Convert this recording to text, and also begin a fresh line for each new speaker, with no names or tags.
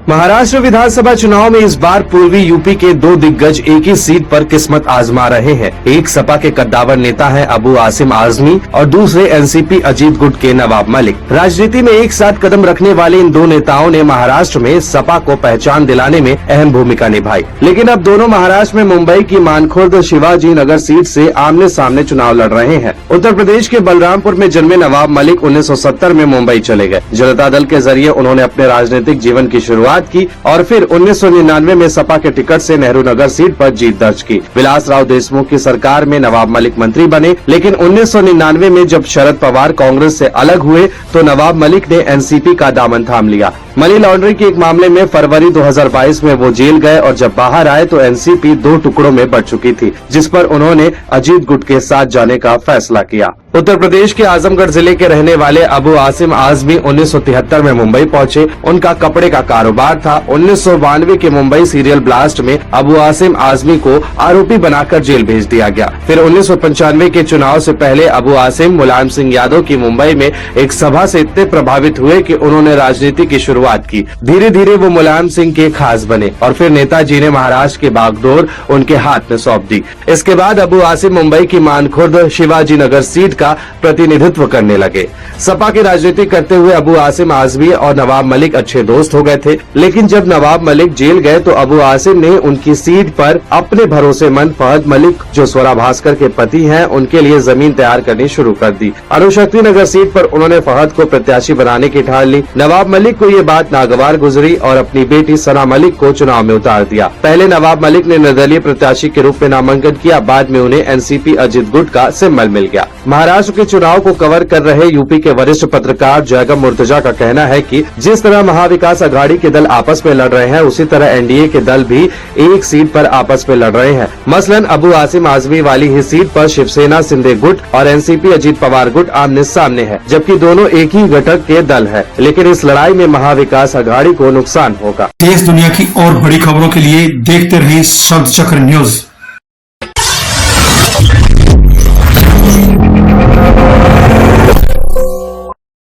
महाराष्ट्र विधानसभा चुनाव में इस बार पूर्वी यूपी के दो दिग्गज एक ही सीट पर किस्मत आजमा रहे हैं। एक सपा के कद्दावर नेता हैं अबू आसिम आजमी और दूसरे एनसीपी अजीत गुट के नवाब मलिक। राजनीति में एक साथ कदम रखने वाले इन दो नेताओं ने महाराष्ट्र में सपा को पहचान दिलाने में अहम भूमिका निभाई। लेकिन अब दोनों महाराष्ट्र में मुंबई की मानखुर्द शिवाजी नगर सीट से आमने सामने चुनाव लड़ रहे हैं। उत्तर प्रदेश के बलरामपुर में जन्मे नवाब मलिक 1970 में मुंबई चले गए। जनता दल के जरिए उन्होंने अपने राजनीतिक जीवन की शुरुआत की और फिर 1999 में सपा के टिकट से नेहरू नगर सीट पर जीत दर्ज की। विलासराव देशमुख की सरकार में नवाब मलिक मंत्री बने, लेकिन 1999 में जब शरद पवार कांग्रेस से अलग हुए तो नवाब मलिक ने एनसीपी का दामन थाम लिया। मनी लॉन्ड्रिंग के एक मामले में फरवरी 2022 में वो जेल गए और जब बाहर आए तो एनसीपी दो टुकड़ों में बंट चुकी थी, जिस पर उन्होंने अजीत गुट के साथ जाने का फैसला किया। उत्तर प्रदेश के आजमगढ़ जिले के रहने वाले अबू आसिम आजमी 1973 में मुंबई पहुंचे। उनका कपड़े का कारोबार था। 1992 के मुंबई सीरियल ब्लास्ट में अबू आसिम आजमी को आरोपी बनाकर जेल भेज दिया गया। फिर 1995 के चुनाव से पहले अबू आसिम मुलायम सिंह यादव की मुंबई में एक सभा से इतने प्रभावित हुए कि उन्होंने राजनीति की शुरुआत की। धीरे धीरे वो मुलायम सिंह के खास बने और फिर नेताजी ने महाराष्ट्र की बागडोर उनके हाथ में सौंप दी। इसके बाद अबू आसिम मुंबई की मानखुर्द शिवाजी नगर सीट का प्रतिनिधित्व करने लगे। सपा की राजनीति करते हुए अबू आसिम आजमी और नवाब मलिक अच्छे दोस्त हो गए थे, लेकिन जब नवाब मलिक जेल गए तो अबू आसिम ने उनकी सीट पर अपने भरोसेमंद फहद मलिक, जो स्वरा भास्कर के पति हैं, उनके लिए जमीन तैयार करनी शुरू कर दी। अणुशक्ति नगर सीट पर उन्होंने फहद को प्रत्याशी बनाने की ठान ली। नवाब मलिक को ये बात नागवार गुजरी और अपनी बेटी सना मलिक को चुनाव में उतार दिया। पहले नवाब मलिक ने निर्दलीय प्रत्याशी के रूप में नामांकन किया, बाद में उन्हें एनसीपी अजीत गुट का सिंबल मिल गया। महाराष्ट्र के चुनाव को कवर कर रहे यूपी के वरिष्ठ पत्रकार जयगम मुर्तजा का कहना है कि जिस तरह महाविकास अघाड़ी के दल आपस में लड़ रहे हैं, उसी तरह एनडीए के दल भी एक सीट पर आपस में लड़ रहे हैं। मसलन अबू आसिम आजमी वाली ही सीट पर शिवसेना शिंदे गुट और एनसीपी अजीत पवार गुट आमने सामने है, जबकि दोनों एक ही घटक के दल है। लेकिन इस लड़ाई में महाविकास अघाड़ी को नुकसान होगा।
देश दुनिया की और बड़ी खबरों के लिए देखते रहिए शब्द चक्र न्यूज।